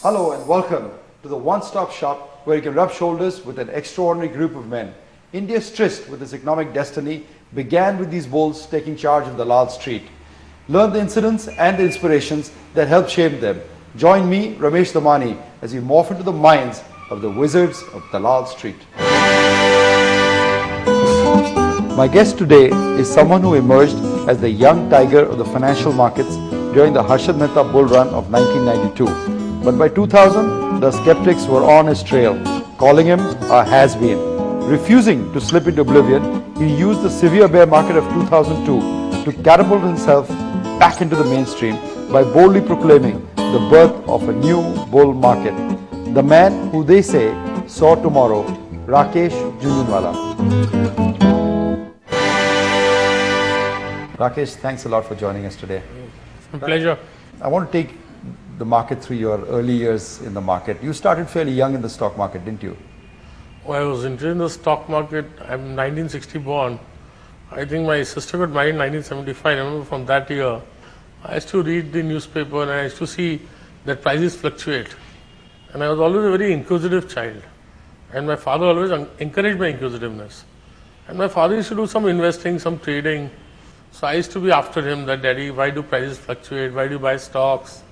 Hello and welcome to the one-stop shop where you can rub shoulders with an extraordinary group of men. India's tryst with its economic destiny began with these bulls taking charge of Dalal Street. Learn the incidents and the inspirations that helped shape them. Join me, Ramesh Damani, as we morph into the minds of the wizards of Dalal Street. My guest today is someone who emerged as the young tiger of the financial markets during the Harshad Mehta bull run of 1992. But by 2000, the skeptics were on his trail, calling him a has-been. Refusing to slip into oblivion, he used the severe bear market of 2002 to catapult himself back into the mainstream by boldly proclaiming the birth of a new bull market. The man who they say saw tomorrow, Rakesh Jhunjhunwala. Rakesh, thanks a lot for joining us today. A pleasure. I want to take the market through your early years in the market. You started fairly young in the stock market, didn't you? Well, I was interested in the stock market. I'm 1960 born. I think my sister got married in 1975. I remember from that year, I used to read the newspaper and I used to see that prices fluctuate. And I was always a very inquisitive child. And my father always encouraged my inquisitiveness. And my father used to do some investing, some trading. So I used to be after him that, Daddy, why do prices fluctuate? Why do you buy stocks?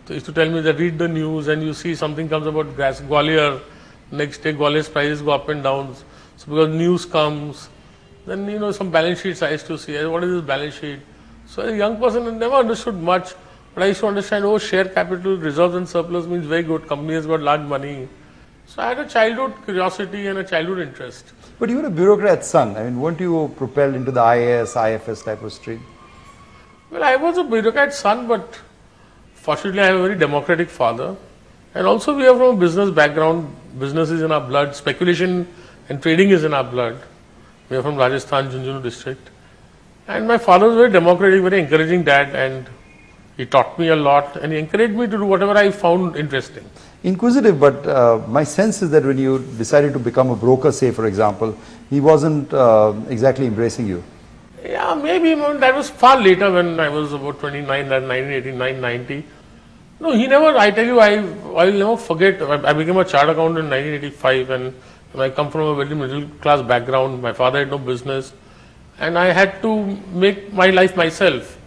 So he used to tell me that read the news and you see something comes about gas, Gwalior. Next day Gwalior's prices go up and down. So because news comes, then some balance sheets I used to see. What is this balance sheet? So as a young person I never understood much, but I used to understand, share capital, reserves and surplus means very good. Company has got large money. So I had a childhood curiosity and a childhood interest. But you were a bureaucrat's son. I mean, weren't you propelled into the IAS, IFS type of stream? Well, I was a bureaucrat's son, but fortunately I have a very democratic father. And also we are from a business background. Business is in our blood. Speculation and trading is in our blood. We are from Rajasthan, Jhunjhunu district. And my father was very democratic, very encouraging dad, and he taught me a lot and he encouraged me to do whatever I found interesting. Inquisitive, but my sense is that when you decided to become a broker, say for example, he wasn't exactly embracing you. Yeah, maybe that was far later when I was about 29, 1989, 90. No, he never, I tell you, I will never forget, I became a chartered accountant in 1985 and I come from a very middle class background. My father had no business and I had to make my life myself.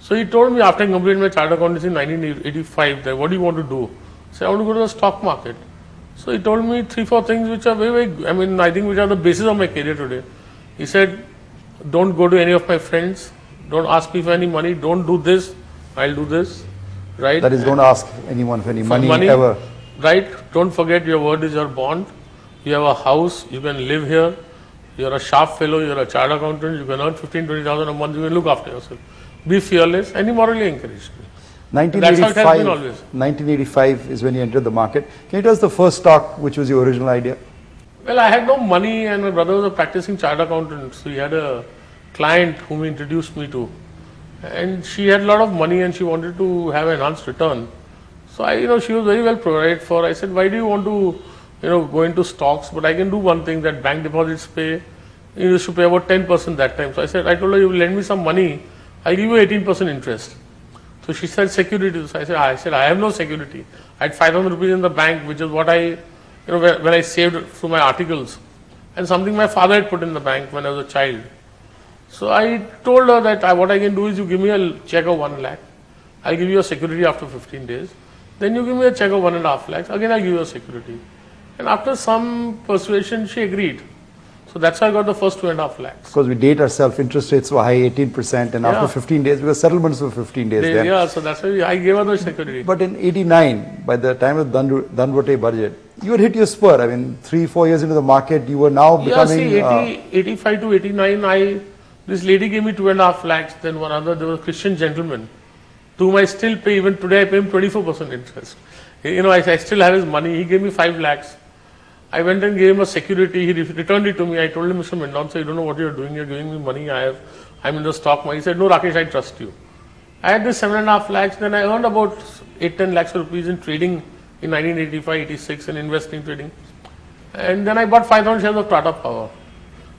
So he told me after I completed my chartered accountancy in 1985 that what do you want to do? I said, I want to go to the stock market. So he told me 3-4 things which are very, I think which are the basis of my career today. He said, don't go to any of my friends, don't ask me for any money, don't do this, I'll do this, right? That is, don't ask anyone for any money ever. Right, don't forget your word is your bond, you have a house, you can live here, you're a sharp fellow, you're a chartered accountant, you can earn 15-20,000 a month, you can look after yourself. Be fearless, and he morally encouraged me. 1985 is when you entered the market. Can you tell us the first stock which was your original idea? Well, I had no money and my brother was a practicing chartered accountant. So he had a client whom he introduced me to. And she had a lot of money and she wanted to have enhanced return. So she was very well provided for. I said, why do you want to, go into stocks? But I can do one thing that bank deposits pay. You used to pay about 10% that time. So I told her, you will lend me some money. I'll give you 18% interest. So she said, security. So I said, I have no security. I had 5,000 rupees in the bank, which is what when I saved through my articles, and something my father had put in the bank when I was a child. So I told her that what I can do is you give me a check of 1 lakh, I'll give you a security after 15 days, then you give me a check of 1.5 lakhs, again I'll give you a security. And after some persuasion, she agreed. So that's how I got the first 2.5 lakhs. Because we date ourselves, interest rates were high, 18%, and after 15 days, because settlements were 15 days then. Yeah, so that's why I gave her the security. But in 89, by the time of the Dangote budget, you had hit your spur. 3-4 years into the market, you were now becoming... Yeah, see, 85 to 89, this lady gave me 2.5 lakhs, then there was a Christian gentleman, to whom I still pay, even today I pay him 24% interest. I still have his money, he gave me 5 lakhs. I went and gave him a security, he returned it to me. I told him, Mr. Mendonca, you don't know what you're doing, you're giving me money, I'm in the stock market. He said, no Rakesh, I trust you. I had this 7.5 lakhs, then I earned about 8-10 lakhs of rupees in trading in 1985-86 in investing trading. And then I bought 5,000 shares of Tata Power.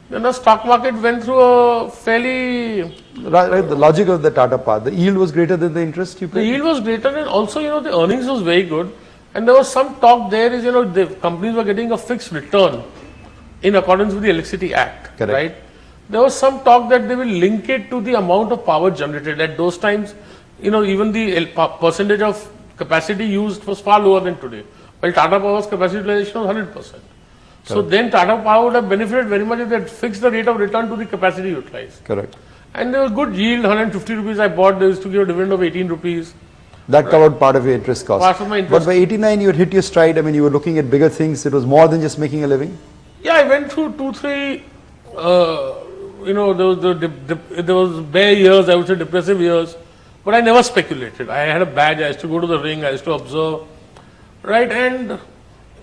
Then the stock market went through a fairly... Right, the logic of the Tata Power, the yield was greater than the interest you paid? The yield was greater and also, the earnings was very good. And there was some talk there is, the companies were getting a fixed return in accordance with the Electricity Act, Correct. right? There was some talk that they will link it to the amount of power generated. At those times, even the percentage of capacity used was far lower than today. While Tata Power's capacity utilization was 100%. So then Tata Power would have benefited very much if they had fixed the rate of return to the capacity utilized. Correct. And there was good yield, 150 rupees I bought, they used to give a dividend of 18 rupees. That covered part of your interest cost. Part of my interest. But by 89 you had hit your stride. I mean, you were looking at bigger things. It was more than just making a living. Yeah, I went through 2-3, there was bare years, I would say depressive years, but I never speculated. I had a badge, I used to go to the ring, I used to observe, right? And,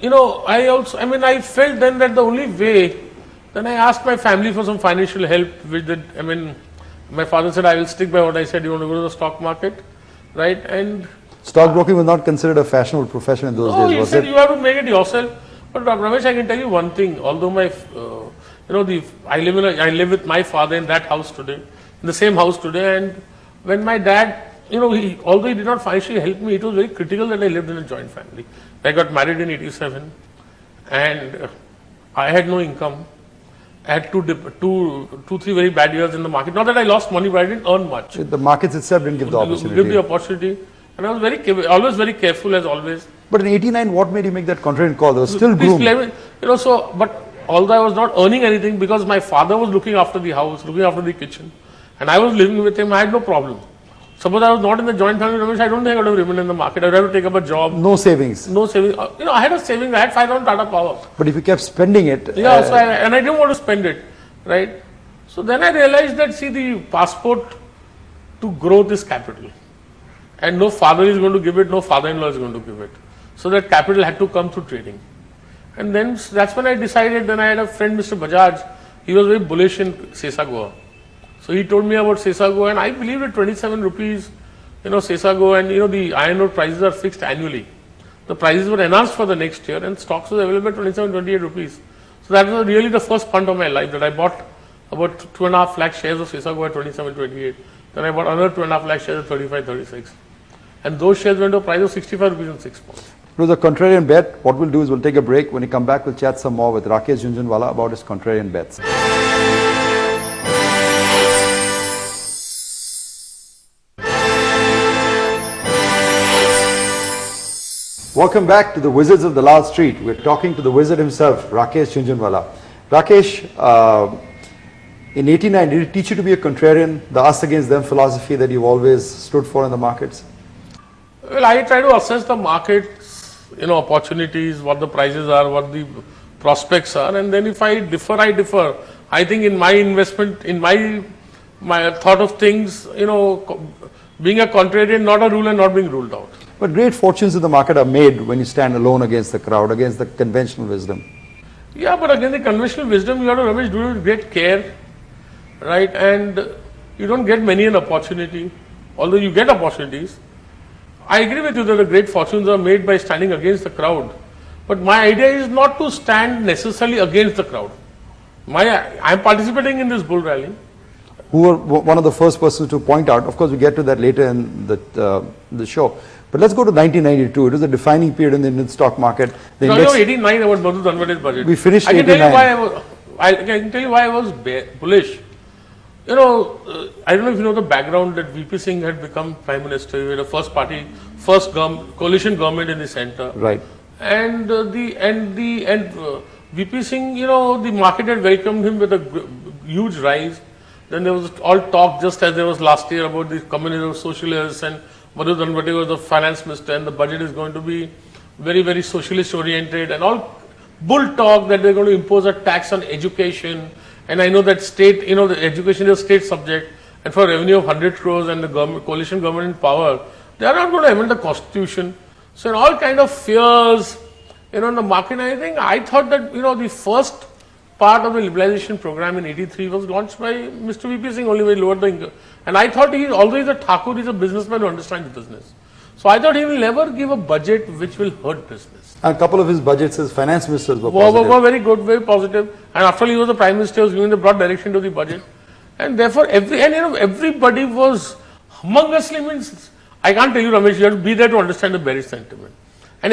I felt then that the only way, then I asked my family for some financial help, my father said, I will stick by what I said, you want to go to the stock market, right? And stockbroking was not considered a fashionable profession in those days, was it? He said, you have to make it yourself. But Ramesh, I can tell you one thing, although I live with my father in that house today, in the same house today, and when my dad, although he did not financially help me, it was very critical that I lived in a joint family. I got married in 87 and I had no income. I had two, 3 very bad years in the market. Not that I lost money, but I didn't earn much. The markets itself didn't give the opportunity. Give the opportunity. And I was always very careful as always. But in 89, what made you make that contrarian call? There was still gloom. But although I was not earning anything because my father was looking after the house, looking after the kitchen, and I was living with him, I had no problem. Suppose I was not in the joint family, Ramesh, I don't think I would have remained in the market. I would have to take up a job. No savings. No savings. I had a savings. I had 5,000 Tata Power. But if you kept spending it. Yeah, and I didn't want to spend it, right? So then I realized that, the passport to growth is capital. And no father is going to give it, no father-in-law is going to give it. So that capital had to come through trading. And then that's when I decided, then I had a friend, Mr. Bajaj, he was very bullish in Sesago. So he told me about Sesago and I believed at 27 rupees, Sesago and the iron ore prices are fixed annually. The prices were enhanced for the next year and stocks was available at 27, 28 rupees. So that was really the first punt of my life that I bought about 2.5 lakh shares of Sesago at 27, 28. Then I bought another 2.5 lakh shares at 35, 36. And those shares went to a price of 65 rupees in 6 months. It was a contrarian bet. What we'll do is we'll take a break. When we come back, we'll chat some more with Rakesh Jhunjhunwala about his contrarian bets. Welcome back to the Wizards of Dalal Street. We're talking to the wizard himself, Rakesh Jhunjhunwala. Rakesh, in 89, did it teach you to be a contrarian, the us against them philosophy that you've always stood for in the markets? Well, I try to assess the markets, opportunities, what the prices are, what the prospects are, and then if I differ, I differ. I think in my investment, in my thought of things, being a contrarian, not a rule and not being ruled out. But great fortunes in the market are made when you stand alone against the crowd, against the conventional wisdom. Yeah, but again, the conventional wisdom, you have to, Ramesh, do it with great care, right? And you don't get many an opportunity, although you get opportunities. I agree with you that the great fortunes are made by standing against the crowd. But my idea is not to stand necessarily against the crowd. I am participating in this bull rally. Who were one of the first persons to point out, of course we get to that later in the show. But let's go to 1992. It was a defining period in the Indian stock market. The index, 89 about Madhu's unvetted budget. We finished 89. I can tell you why I was bullish. I don't know if you know the background that VP Singh had become Prime Minister. We had a first coalition government in the center. Right. And VP Singh, the market had welcomed him with a huge rise. Then there was all talk, just as there was last year, about the communism, socialists, and Madhu Dhanvate was the finance minister, and the budget is going to be very, very socialist oriented, and all bull talk that they're going to impose a tax on education. And I know that state, the education is a state subject, and for revenue of 100 crores and the coalition government in power, they are not going to amend the constitution. So in all kind of fears, in the market, I thought that, the first part of the liberalization program in 83 was launched by Mr. VP Singh, only when he lowered the income. And I thought although he's a Thakur, he's a businessman who understands business. So I thought he will never give a budget which will hurt business. And a couple of his budgets as finance ministers were positive. Were very good, very positive. And after all, he was the Prime Minister, he was giving the broad direction to the budget. And therefore, everybody was humongously, I can't tell you, Ramesh, you have to be there to understand the bearish sentiment. And